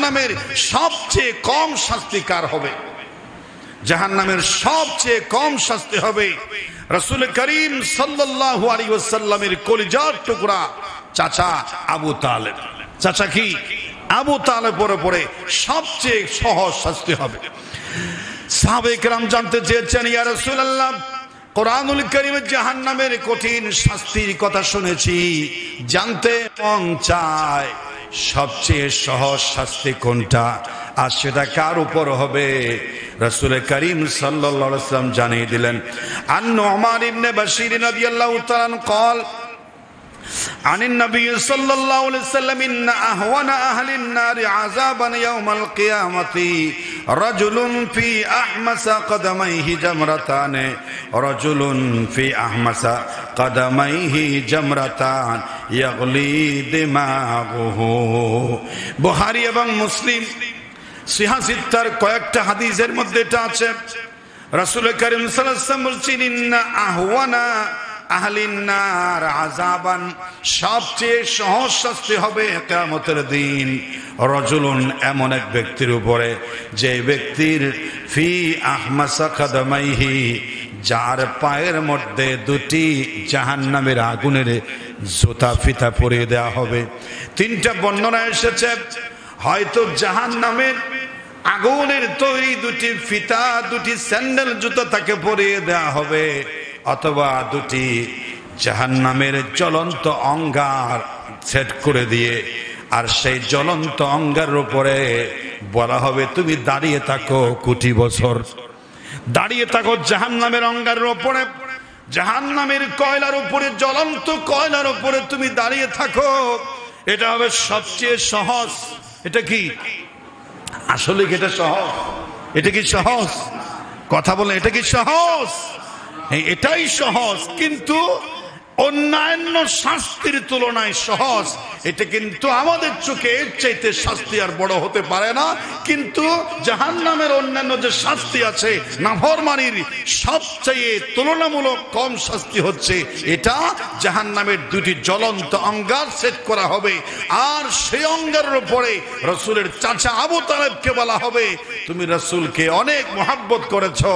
জাহান্নামের সবচেয়ে কম শাস্তি কার হবে? জাহান্নামের সবচেয়ে কম শাস্তি হবে রাসূল করিম সাল্লাল্লাহু আলাইহি ওয়াসাল্লামের কলিজার টুকরা চাচা আবু তালেব। চাচা কি? আবু তালেবের উপরে সবচেয়ে সহজ শাস্তি হবে। সাহাবায়ে কেরাম জানতে চেয়েছেন, ইয়া রাসূলুল্লাহ, কোরআনুল কারীমে জাহান্নামের কঠিন শাস্তির কথা শুনেছি, জানতে মন চায় সবচেয়ে সহজ শাস্তি কোনটা, আর সেটা কার উপর হবে? রাসূল করিম সাল্লাল্লাহু আলাইহি ওয়াসাল্লাম জানিয়ে দিলেন, আন নু'মান ইবনে বাশীর রাদিয়াল্লাহু তাআলা قال عن النبي صلى الله عليه وسلم إن أهون أهل النار عذابا يوم القيامة رجل في أحمس قدميه جمرتان رجل في أحمس قدميه جمرتان يغلي دماغه। বুখারী এবং মুসলিম সিহাহ সিত্তার কয়েকটা হাদিসের মধ্যে এটা আছে। রাসূল করিম সাল্লাল্লাহু আলাইহি ওয়াসাল্লাম বলেছেন, ইন্না আহওয়ানা আহলিন নার আযাবান, সবচেয়ে সহজ শাস্তি হবে কিয়ামতের দিন রাজুলুন, এমন এক ব্যক্তির উপরে যে ব্যক্তির ফি আহমাসা কদমাইহি, যার পায়ের মধ্যে দুটি জাহান্নামের আগুনের জুতা ফিতা পরিয়ে দেওয়া হবে। তিনটা বর্ণনা এসেছে, হয়তো জাহান্নামের আগুনের তৈরি দুটি ফিতা, দুটি স্যান্ডেল জুতা তাকে পরিয়ে দেওয়া হবে, অথবা দুটি জাহান্নামের জ্বলন্ত অঙ্গার সেট করে দিয়ে, আর সেই জ্বলন্ত অঙ্গারের উপরে বলা হবে তুমি দাঁড়িয়ে থাকো কোটি বছর, দাঁড়িয়ে থাকো জাহান্নামের অঙ্গারের উপরে, জাহান্নামের কয়লার উপরে, জ্বলন্ত কয়লার উপরে তুমি দাঁড়িয়ে থাকো। এটা হবে সবচেয়ে সহজ। এটা কি আসলে কি এটা সহজ? এটা কি সহজ? কথা বলে, এটা কি সহজ? এটাই সহজ, কিন্তু অন্যান্য শাস্তির তুলনায় সহজ। এটা কিন্তু আমাদের চোখে এর চাইতে শাস্তি আর বড় হতে পারে না, কিন্তু জাহান্নামের অন্যান্য যে শাস্তি আছে নাফরমানির, সবচেয়ে তুলনামূলক কম শাস্তি হচ্ছে এটা। জাহান্নামের দুটি জ্বলন্ত অঙ্গার সেট করা হবে, আর সেই অঙ্গারের উপরে রাসূলের চাচা আবু তালেবকে বলা হবে তুমি রাসূলকে অনেক মহব্বত করেছো,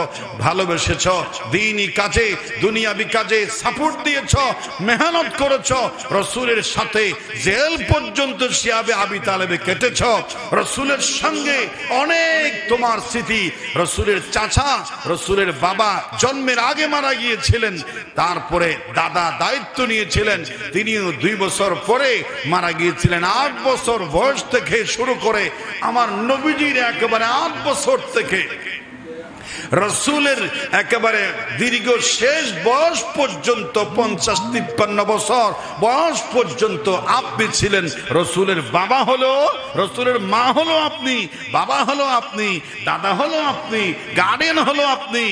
ভালোবেসেছো, দ্বীনি কাজে দুনিয়াবি কাজে সাপোর্ট দিয়েছো, মেহনত করেছো, রাসূলের সাথে জেল পর্যন্ত শিয়াবে আবি তালেবে কেটেছ, রাসূলের সঙ্গে অনেক তোমার স্মৃতি। রাসূলের চাচা, রাসূলের বাবা জন্মের আগে মারা গিয়েছিলেন, তারপরে দাদা দায়িত্ব নিয়েছিলেন, তিনিও 2 বছর পরে মারা গিয়েছিলেন। 8 বছর বয়স থেকে শুরু করে আমার নবীজির একেবারে 8 বছর থেকে রাসূলের একেবারে দীর্ঘ শেষ বয়স পর্যন্ত 50-53 বছর বয়স পর্যন্ত আপনি ছিলেন। রাসূলের বাবা হলো, রাসূলের মা হলো আপনি, বাবা হলো আপনি, দাদা হলো আপনি, গার্ডিয়ান হলো আপনি,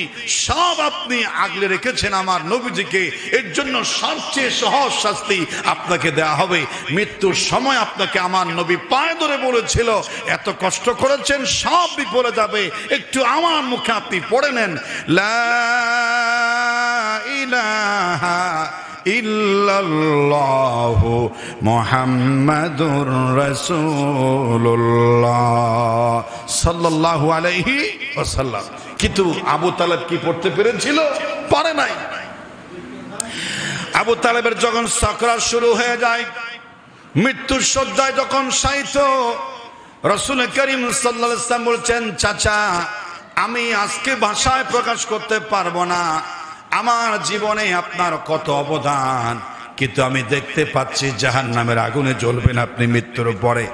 সব আপনি আগলে রেখেছেন আমার নবীজিকে। এর জন্য সবচেয়ে সহজ শাস্তি আপনাকে দেয়া হবে। মৃত্যুর সময় আপনাকে আমার নবী পায়ে ধরে বলেছিল, এত কষ্ট করেছেন সব বিপরে যাবে, একটু আমার মুখে আপনি পড়ে নেন, লা ইলাহা ইল্লাল্লাহু মুহাম্মাদুর রাসূলুল্লাহ সাল্লাল্লাহু আলাইহি ওয়াসাল্লাম। কিন্তু আবু তালেব কি পড়তে পেরেছিল? পারে নাই। আবু তালেবের যখন সাকরাত শুরু হয়ে যায়, মৃত্যুর শয্যায় যখন শায়িত, রাসূল করিম সাল্লাল্লাহু আলাইহি ওয়াসাল্লাম বলছেন, চাচা আমি আজকে ভাষায় প্রকাশ করতে পারবো না আমার জীবনে আপনার কত অবদান, কিন্তু আমি দেখতে পাচ্ছি জাহান্নামের আগুনে জ্বলবেন আপনি মৃত্যুর পরে।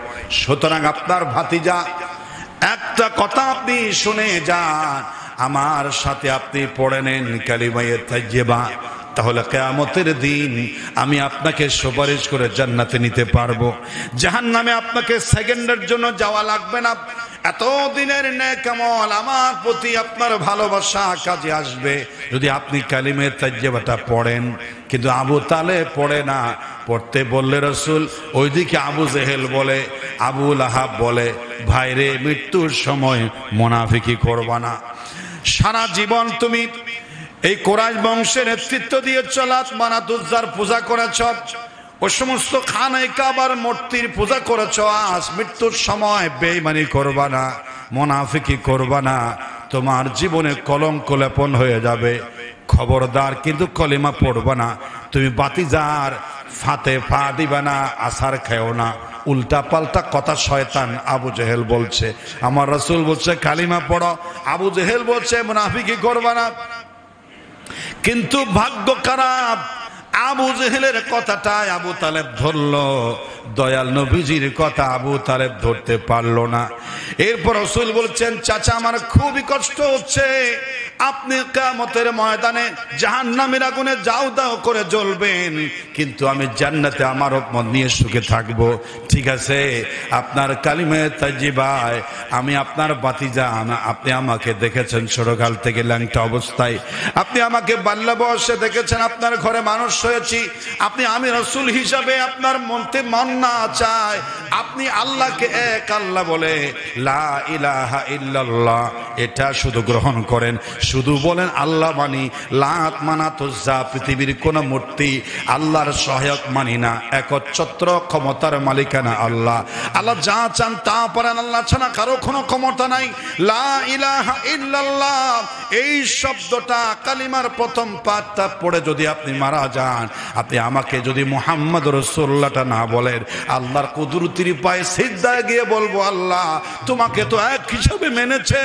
সুতরাং আপনার ভাতিজা একটা কথা আপনি শুনে যান, আমার সাথে আপনি পড়ে নেন কালিমায়ে তাইয়্যিবা, তাহলে কিয়ামতের দিন আমি আপনাকে সুপারিশ করে জান্নাতে নিতে পারবো। জাহান্নামে আপনাকে সেকেন্ডের জন্য যাওয়া লাগবে না। এতদিনের নেক আমল, আমার প্রতি আপনার ভালোবাসা কাজে আসবে যদি আপনি কালিমে তাইয়্যিবাটা পড়েন। কিন্তু আবু তালেব পড়ে না। পড়তে বললে রাসূল, ওইদিকে আবু জেহেল বলে, আবু লাহাব বলে, ভাইরে মৃত্যুর সময় মুনাফিকি করবা না। সারা জীবন তুমি এই কুরাইশ বংশের নেতৃত্ব দিয়ে চলাত মানাত উজ্জার পূজা করেছ, ও সমস্ত খানায় কাবার মূর্তির পূজা করেছ, আজ মৃত্যুর সময় বেঈমানি করবা না, মুনাফিকি করবা না, তোমার জীবনে কলঙ্ক লেপন হয়ে যাবে। খবরদার কিন্তু কলিমা পড়বা না, তুমি বাতিজার ফাতে পা দিবা না, আসার খেও না। উল্টা পাল্টা কথা শয়তান আবু জেহেল বলছে, আমার রাসূল বলছে কালিমা পড়ো, আবু জেহেল বলছে মুনাফিকি করবা না। কিন্তু ভাগ্য খারাপ, আবু জেহেলের কথাটা আবু তালেব ধরলো, দয়াল নবীজির কথা আবু তালেব ধরতে পারলো না। এরপর রাসূল বলছেন, চাচা আমার খুবই কষ্ট হচ্ছে, আপনি কিয়ামতের ময়দানে জাহান্নামের আগুনে যাও দাও করে জ্বলবেন, কিন্তু আমি জান্নাতে আমার উম্মত নিয়ে সুখে থাকবো। ঠিক আছে, আপনার কালিমায়ে তাইয়্যিবায় আমি আপনার বাতিজা, আপনি আমাকে দেখেছেন ছোটকাল থেকে ল্যাংটা অবস্থায়, আপনি আমাকে বাল্য বয়সে দেখেছেন, আপনার ঘরে মানুষ হয়েছি, আপনি আমি রাসূল হিসাবে আপনার মনতে মন না চায়, আপনি আল্লাহকে এক আল্লাহ বলে লা ইলাহা ইল্লাল্লাহ এটা শুধু গ্রহণ করেন, শুধু বলেন আল্লাহ মানি, লাত মানাত উজ্জা পৃথিবীর কোন মূর্তি আল্লাহর সহায়ক মানি না, একচ্ছত্র ক্ষমতার মালিকানা আল্লাহ, আল্লাহ যা চান তা পারেন, আল্লাহ ছাড়া কারো কোনো ক্ষমতা নাই। লা ইলাহা ইল্লাল্লাহ এই শব্দটা কালিমার প্রথম পাঠটা পড়ে যদি আপনি মারা যান, আপনি আমাকে যদি মুহাম্মদ রাসূলুল্লাহটা না বলেন, আল্লাহর কুদরতির পায়ে সিজদায় গিয়ে বলবো, আল্লাহ তোমাকে তো এক হিসাবে মেনেছে,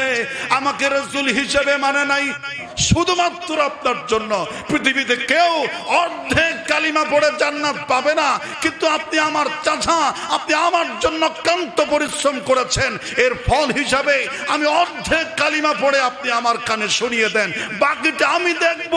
আমাকে রাসূল হিসাবে মানে নাই। শুধুমাত্র আপনার জন্য পৃথিবীতে কেউ অর্ধেক কালিমা পড়ে জান্নাত পাবে না, কিন্তু আপনি আমার চাচা, আপনি আমার জন্য ক্লান্ত পরিশ্রম করেছেন, এর ফল হিসাবে আমি অর্ধেক কালিমা পড়ে আপনি আমার কানে শুনিয়ে দেন, বাকিটা আমি দেখব।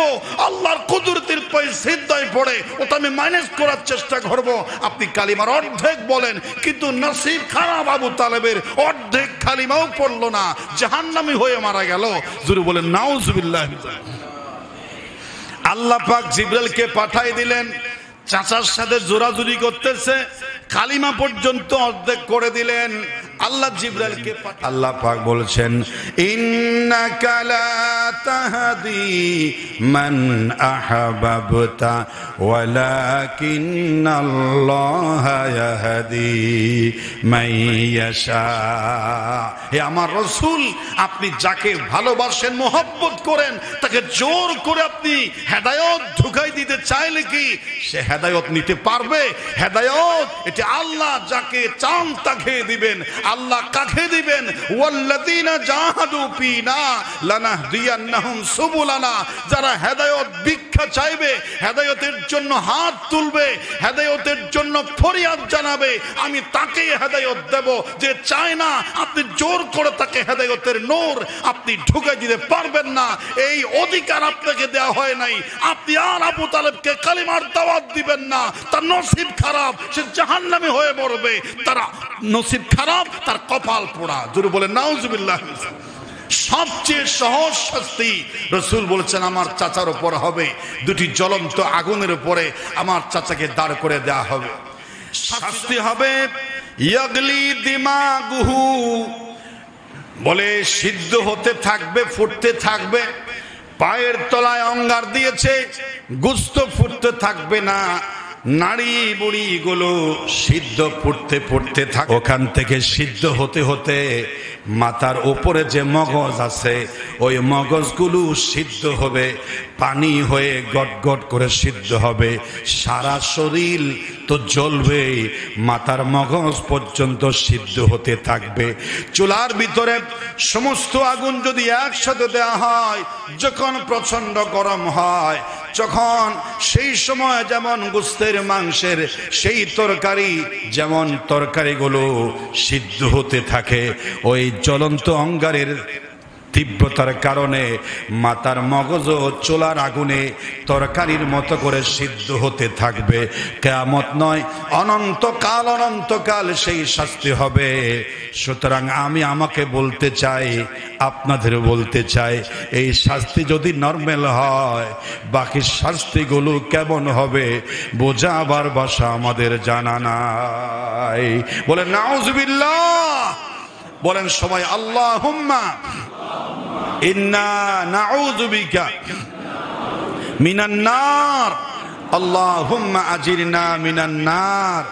আল্লাহর কুদরতির পায়ে সিজদায় পড়ে ওটা আমি মাইনাস করার চেষ্টা করব। আপনি কালিমার অর্ধেক বলেন, কিন্তু নসিব খারাপ আবু তালেবের অর্ধেক কালিমাও পড়লো না, জাহান্নামী হয়ে মারা গেল। জোরে বলেন নাউজুবিল্লাহ। আল্লাহ পাক জিবরাইলকে পাঠাই দিলেন, চাচার সাথে জোরাজুরি করতেছে, কালিমা পর্যন্ত অর্ধেক করে দিলেন। আল্লাহ জিবরাইলকে আল্লাহ পাক বলছেন, ইন্নাকা লা তাহদি মান আহবাবতা ওয়ালাকিন্নাল্লাহা ইয়াহদি মান ইয়াশা। হে আমার রাসূল, আপনি যাকে ভালোবাসেন, মহব্বত করেন, তাকে জোর করে আপনি হেদায়েত ঢুকাই দিতে চাইলে কি সে হেদায়েত নিতে পারবে? হেদায়েত এটা আল্লাহ যাকে চান তাকে দিবেন। আল্লাহ কাকে দিবেন? ওয়াল্লাযীনা জাহাদু ফীনা লানাহদিয়ান্নাহুম সুবুলানা। যারা হেদায়েত ভিক্ষা চাইবে, হেদায়েতের জন্য হাত তুলবে, হেদায়েতের জন্য ফরিয়াদ জানাবে, আমি তাকেই হেদায়েত দেব। যে চায় না, আপনি জোর করে তাকে হেদায়েতের নূর আপনি ঢুকে দিতে পারবেন না। এই অধিকার আপনাকে দেওয়া হয় নাই। আপনি আর আবু তালেবকে কালিমার দাওয়াত দিবেন না, তার নসিব খারাপ, সে জাহান্নামী হয়ে মরবে। তারা নসিব খারাপ, তার কপাল পোড়া। জোরে বলেন নাউজুবিল্লাহ। সবচেয়ে সহজ শাস্তি রাসূল বলেছেন আমার চাচার উপর হবে, দুটি জ্বলন্ত আগুনের উপরে আমার চাচাকে দাঁড় করে দেওয়া হবে। শাস্তি হবে ইয়াগলি দিমাগুহু, বলে সিদ্ধ হতে থাকবে, ফুটতে থাকবে, পায়ের তলায় অঙ্গার দিয়েছে, গোশত ফুটতে থাকবে না, নাড়ি বুড়ি গুলো সিদ্ধ ফুটতে ফুটতে থাকে। ওখান থেকে সিদ্ধ হতে হতে মাথার উপরে যে মগজ আছে ওই মগজগুলো সিদ্ধ হবে, পানি হয়ে গটগট করে সিদ্ধ হবে। সারা শরীর তো জ্বলবে, মাথার মগজ পর্যন্ত সিদ্ধ হতে থাকবে। চুলার ভিতরে সমস্ত আগুন যদি একসাথে দেওয়া হয়, যখন প্রচন্ড গরম হয়, যখন সেই সময় যেমন গোশতের মাংসের সেই তরকারি, যেমন তরকারিগুলো সিদ্ধ হতে থাকে, ওই জ্বলন্ত অঙ্গারের তীব্রতার কারণে মাথার মগজ চুলার আগুনে তরকারির মতো করে সিদ্ধ হতে থাকবে। কিয়ামত নয়, অনন্তকাল অনন্তকাল সেই শাস্তি হবে। সুতরাং আমি আমাকে বলতে চাই, আপনাদের বলতে চাই, এই শাস্তি যদি নরমাল হয়, বাকি শাস্তিগুলো কেমন হবে বোঝাবার ভাষা আমাদের জানা নাই। বলেন নাউজুবিল্লাহ, বলেন সবাই আল্লাহুম্মা ইন্না নাউযু বিকা মিনান নার। আল্লাহুম্মা আজিরনা মিনান নার।